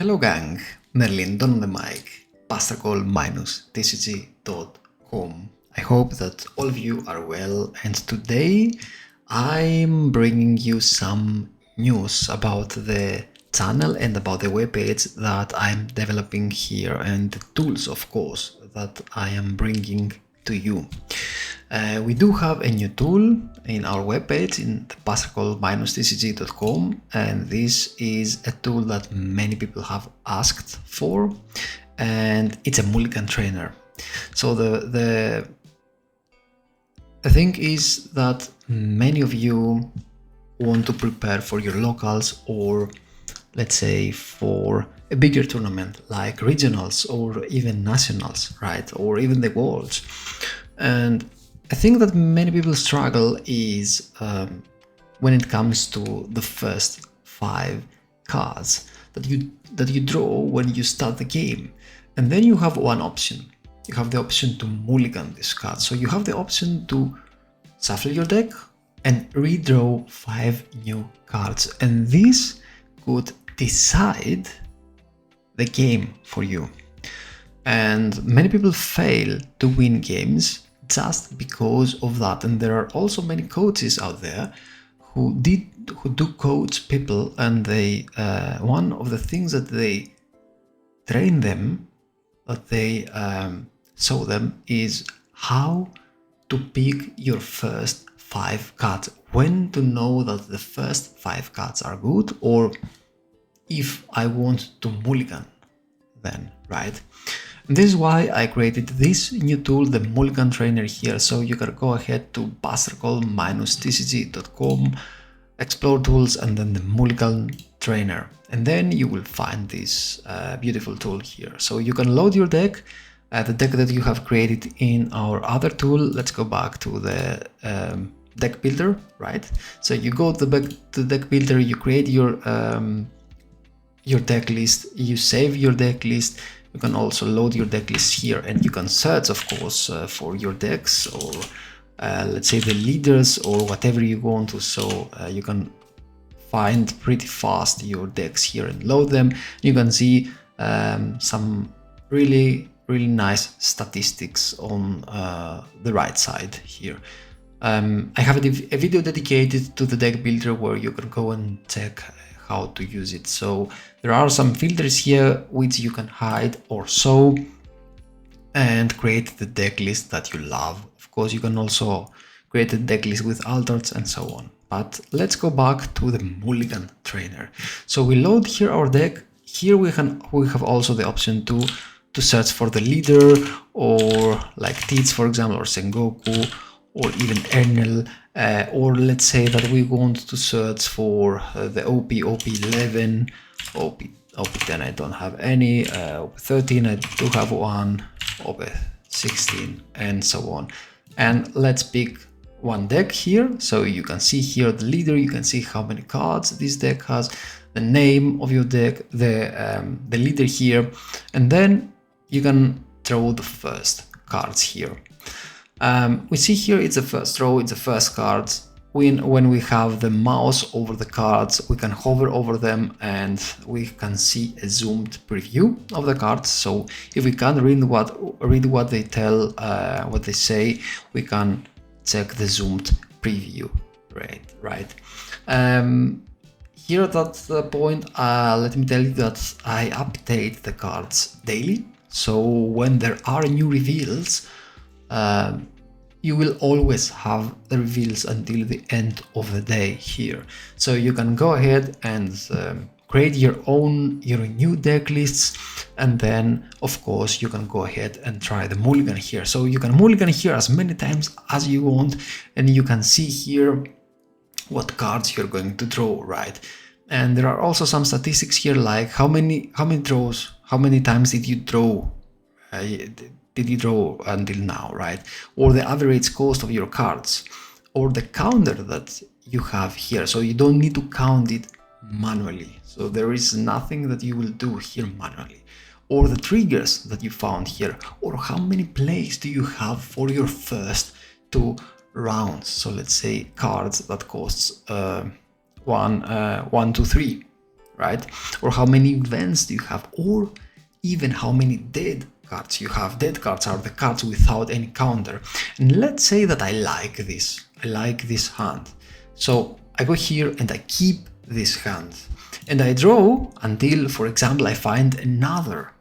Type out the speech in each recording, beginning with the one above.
Hello gang, Merlin Don on the mic, Buster Call-tcg.com. I hope that all of you are well, and today I'm bringing you some news about the channel and about the webpage that I'm developing here and the tools, of course, that I am bringing to you. We do have a new tool in our webpage in the bustercall-tcg.com, and this is a tool that many people have asked for, and it's a Mulligan Trainer. So the thing is that many of you want to prepare for your locals, or let's say for a bigger tournament like regionals or even nationals, right? Or even the worlds. And I think that many people struggle is when it comes to the first 5 cards that you draw when you start the game. And then you have one option. You have the option to mulligan this card. So you have the option to shuffle your deck and redraw 5 new cards. And this could decide the game for you. And many people fail to win games just because of that. And there are also many coaches out there who do coach people, and they one of the things that they train them, that they show them, is how to pick your first 5 cards, when to know that the first 5 cards are good, or if I want to mulligan then, right? And this is why I created this new tool, the Mulligan Trainer here. So you can go ahead to bustercall-tcg.com, explore tools, and then the Mulligan Trainer. And then you will find this beautiful tool here. So you can load your deck, the deck that you have created in our other tool. Let's go back to the deck builder, right? So you go to the deck builder, you create your deck list, you save your deck list. You can also load your deck list here, and you can search, of course, for your decks, or let's say the leaders, or whatever you want to. So you can find pretty fast your decks here and load them. You can see some really nice statistics on the right side here. I have a video dedicated to the deck builder where you can go and check how to use it. So there are some filters here which you can hide or show, and create the deck list that you love. Of course, you can also create a deck list with alters and so on. But let's go back to the Mulligan Trainer. So we load here our deck. Here we have also the option to search for the leader, or like Teach, for example, or Sengoku, or even Ernel, or let's say that we want to search for the OP11, OP10 I don't have any, OP13 I do have one, OP16, and so on. And let's pick one deck here. So you can see here the leader, you can see how many cards this deck has, the name of your deck, the leader here, and then you can draw the first cards here. We see here it's the first row, it's the first cards. When we have the mouse over the cards, we can hover over them and we can see a zoomed preview of the cards. So if we can't read what they tell, what they say, we can check the zoomed preview, right? Here at that point, let me tell you that I update the cards daily. So when there are new reveals, you will always have the reveals until the end of the day here. So you can go ahead and create your new deck lists, and then of course you can go ahead and try the mulligan here. So you can mulligan here as many times as you want, and you can see here what cards you're going to draw, right? And there are also some statistics here, like how many draws, how many times did you draw until now, right? Or the average cost of your cards, or the counter that you have here. So you don't need to count it manually. So there is nothing that you will do here manually. Or the triggers that you found here, or how many plays do you have for your first 2 rounds. So let's say cards that costs 1, 2, 3, right? Or how many events do you have, or even how many dead cards you have. Dead cards are the cards without any counter. And let's say that I like this hand. So I go here and I keep this hand. And I draw until, for example, I find another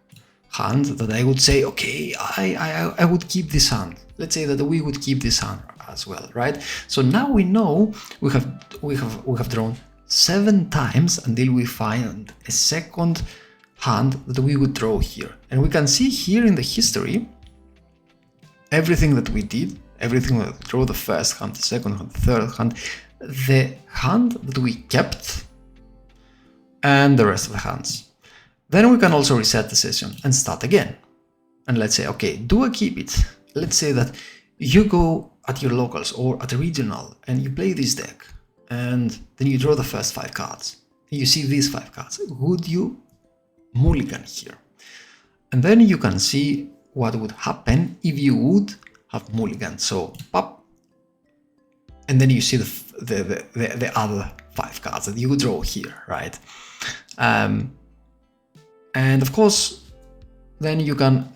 hand that I would say, okay, I would keep this hand. Let's say that we would keep this hand as well, right? So now we know we have drawn 7 times until we find a second hand that we would draw here. And we can see here in the history everything that we did, everything that we drew, the first hand, the second hand, the third hand, the hand that we kept, and the rest of the hands. Then we can also reset the session and start again. And let's say, okay, do I keep it? Let's say that you go at your locals or at a regional and you play this deck, and then you draw the first 5 cards. You see these 5 cards. Would you mulligan here? And then you can see what would happen if you would have mulligan. So pop, and then you see the other 5 cards that you would draw here, right? And of course, then you can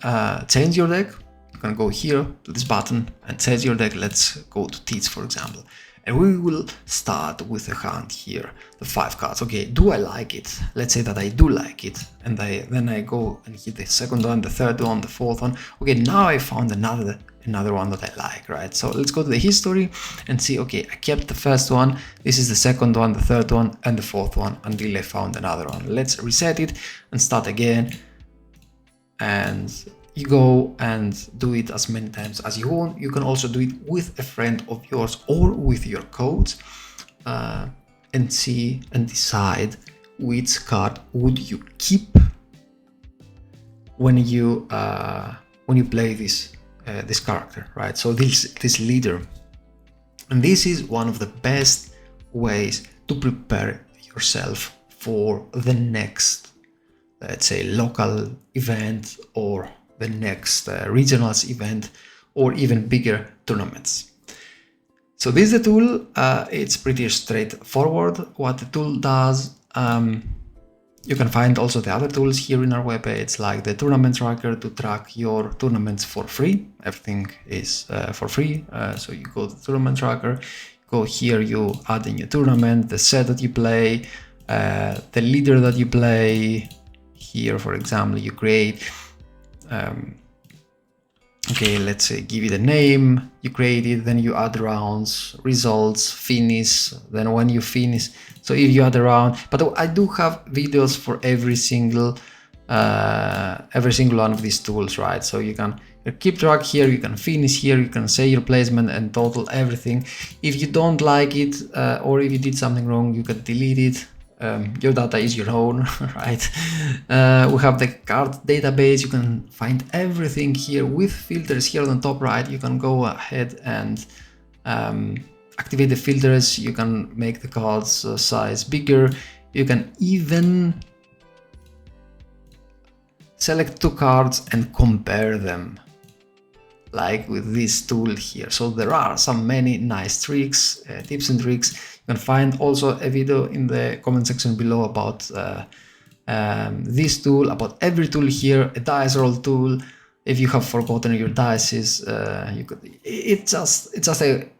change your deck. You can go here to this button and change your deck. Let's go to Teach, for example. And we will start with a hand here, the 5 cards. Okay, do I like it? Let's say that I do like it. And then I go and hit the second one, the third one, the fourth one. Okay, now I found another one that I like, right? So let's go to the history and see, okay, I kept the first one. This is the second one, the third one, and the fourth one until I found another one. Let's reset it and start again. And you go and do it as many times as you want. You can also do it with a friend of yours or with your coach, and see and decide which card would you keep when you play this character, right? So this leader, and this is one of the best ways to prepare yourself for the next, let's say, local event or the next regionals event or even bigger tournaments. So this is the tool. It's pretty straightforward what the tool does. You can find also the other tools here in our webpage, like the tournament tracker to track your tournaments for free. Everything is for free. So you go to the tournament tracker, go here, you add in your tournament, the set that you play, the leader that you play. Here, for example, you create, okay, let's say give it a name, you create it, then you add rounds, results, finish, then when you finish, so if you add a round, but I do have videos for every single one of these tools, right? So you can keep track here, you can finish here, you can say your placement and total everything. If you don't like it, or if you did something wrong, you can delete it. Your data is your own, right? We have the card database. You can find everything here with filters here on the top right. You can go ahead and activate the filters. You can make the cards size bigger. You can even select 2 cards and compare them, like with this tool here. So there are many nice tricks, tips and tricks. You can find also a video in the comment section below about this tool, about every tool here, a dice roll tool. If you have forgotten your dices, you could. It's just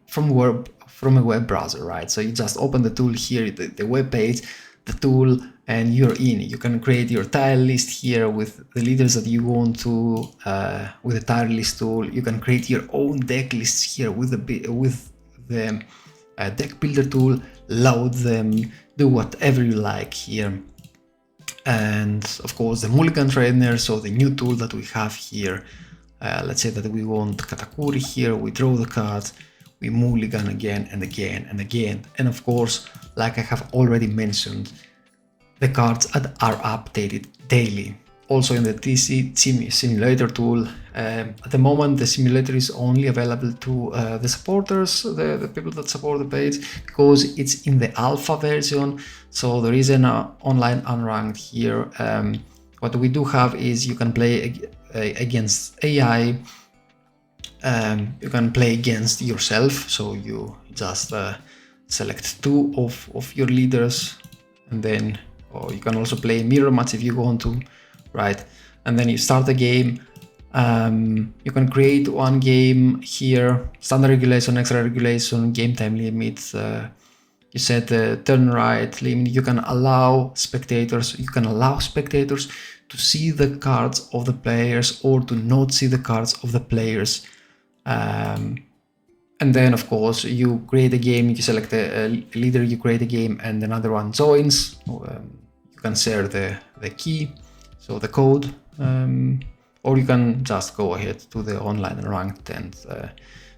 from a web browser, right? So you just open the tool here, the web page, the tool, and you're in. You can create your tile list here with the leaders that you want to, with the tile list tool. You can create your own deck lists here with the deck builder tool, load them, do whatever you like here. And of course the Mulligan Trainer, so the new tool that we have here. Let's say that we want Katakuri here, we draw the cards, we mulligan again and again and again. And of course, like I have already mentioned, the cards are updated daily. Also in the TCG simulator tool, at the moment the simulator is only available to the supporters, the people that support the page, because it's in the alpha version. So there is an online unranked here. What we do have is you can play against AI, you can play against yourself. So you just select 2 of your leaders, and then or you can also play mirror match if you want to, right? And then you start the game. You can create one game here, standard regulation, extra regulation, game time limit. You set the turn right limit. You can allow spectators. To see the cards of the players or to not see the cards of the players. And then, of course, you create a game. You select a leader. You create a game, and another one joins. You can share the key, so the code. Or you can just go ahead to the online and ranked and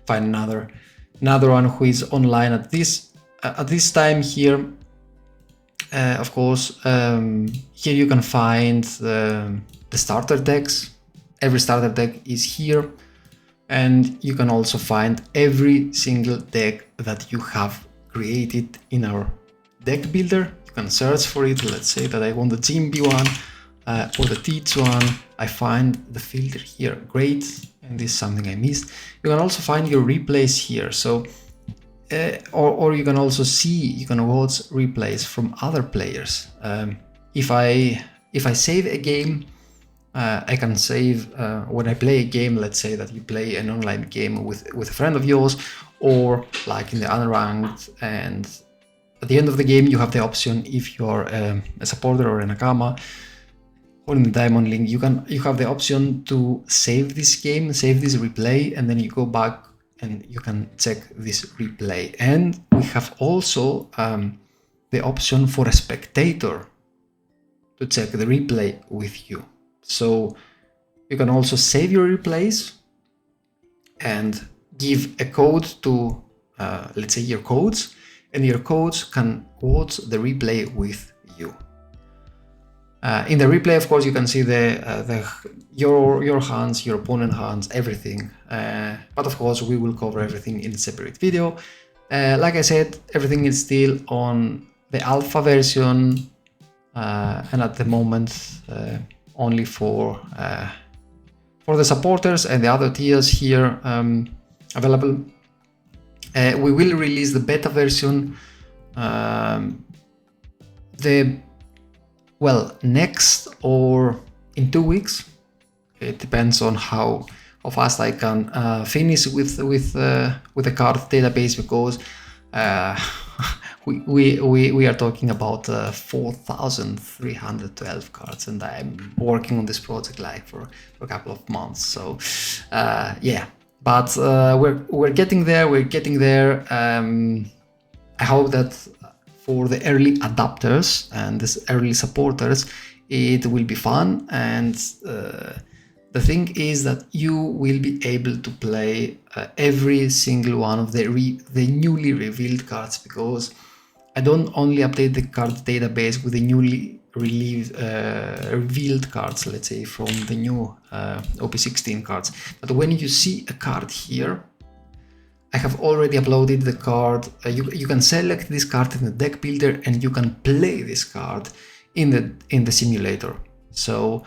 find another one who is online at this time here. Of course, here you can find the starter decks. Every starter deck is here, and you can also find every single deck that you have created in our deck builder. You can search for it. Let's say that I want the GMB one. Or the Teach one. I find the filter here, great, and this is something I missed. You can also find your replays here, so or you can also you can watch replays from other players. If I save a game, I can save when I play a game. Let's say that you play an online game with a friend of yours, or like in the unranked, and at the end of the game you have the option, if you're a supporter or a nakama, or in the Diamond Link, you have the option to save this game, save this replay, and then you go back and you can check this replay. And we have also the option for a spectator to check the replay with you. So you can also save your replays and give a code to, let's say, your coach, and your coach can watch the replay with you. In the replay, of course, you can see your hands, your opponent hands, everything. But of course, we will cover everything in a separate video. Like I said, everything is still on the alpha version, and at the moment only for the supporters and the other tiers here available. We will release the beta version next or in 2 weeks. It depends on how fast I can finish with the card database, because we are talking about 4,312 cards, and I'm working on this project like for a couple of months. So yeah, but we're getting there. I hope that for the early adapters and the early supporters, it will be fun. And the thing is that you will be able to play every single one of the newly revealed cards, because I don't only update the card database with the newly revealed cards, let's say from the new OP16 cards, but when you see a card here, I have already uploaded the card. You can select this card in the deck builder, and you can play this card in the simulator. So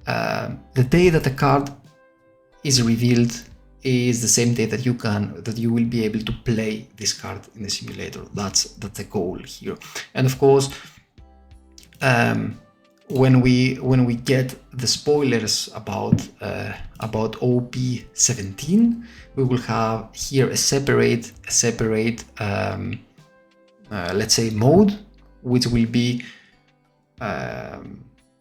the day that the card is revealed is the same day that you will be able to play this card in the simulator. That's the goal here. And of course, when we get the spoilers about OP17, we will have here a separate let's say mode, which will be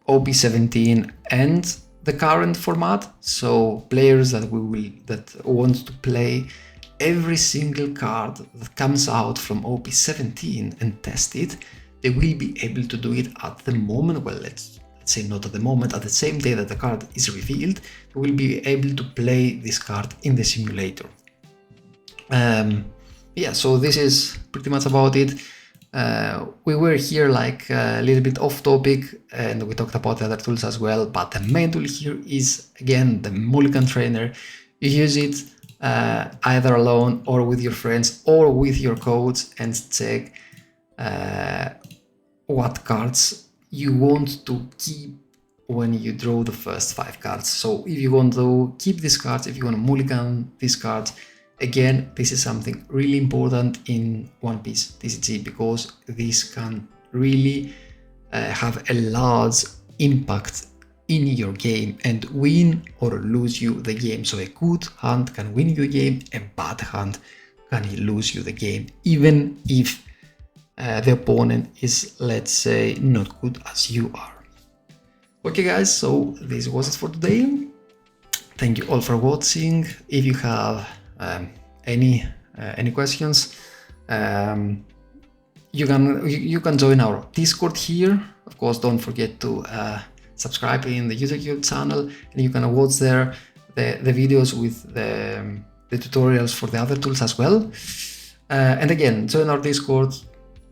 OP17 and the current format. So players that want to play every single card that comes out from OP17 and test it, they will be able to do it at the moment. Well, let's say not at the moment, at the same day that the card is revealed, they will be able to play this card in the simulator. Yeah, so this is pretty much about it. We were here like a little bit off topic, and we talked about the other tools as well, but the main tool here is again the Mulligan Trainer. You use it either alone or with your friends or with your coach, and check what cards you want to keep when you draw the first 5 cards. So if you want to keep these cards, if you want to mulligan these cards, again, this is something really important in Piece TCG, because this can really have a large impact in your game and win or lose you the game. So a good hand can win you a game, a bad hand can lose you the game, even if the opponent is, let's say, not good as you are. Okay guys, so this was it for today. Thank you all for watching. If you have any questions, you can join our Discord here. Of course, don't forget to subscribe in the YouTube channel, and you can watch there the videos with the tutorials for the other tools as well. And again, join our Discord,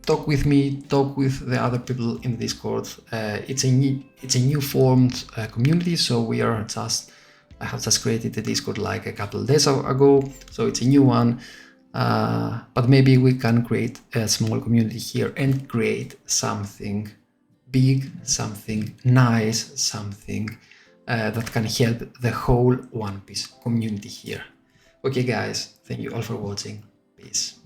talk with me, talk with the other people in the Discord. It's a new formed community, so I have just created the Discord like a couple of days ago, so it's a new one. But maybe we can create a small community here and create something big, something nice, something that can help the whole One Piece community here. Okay guys, thank you all for watching. Peace.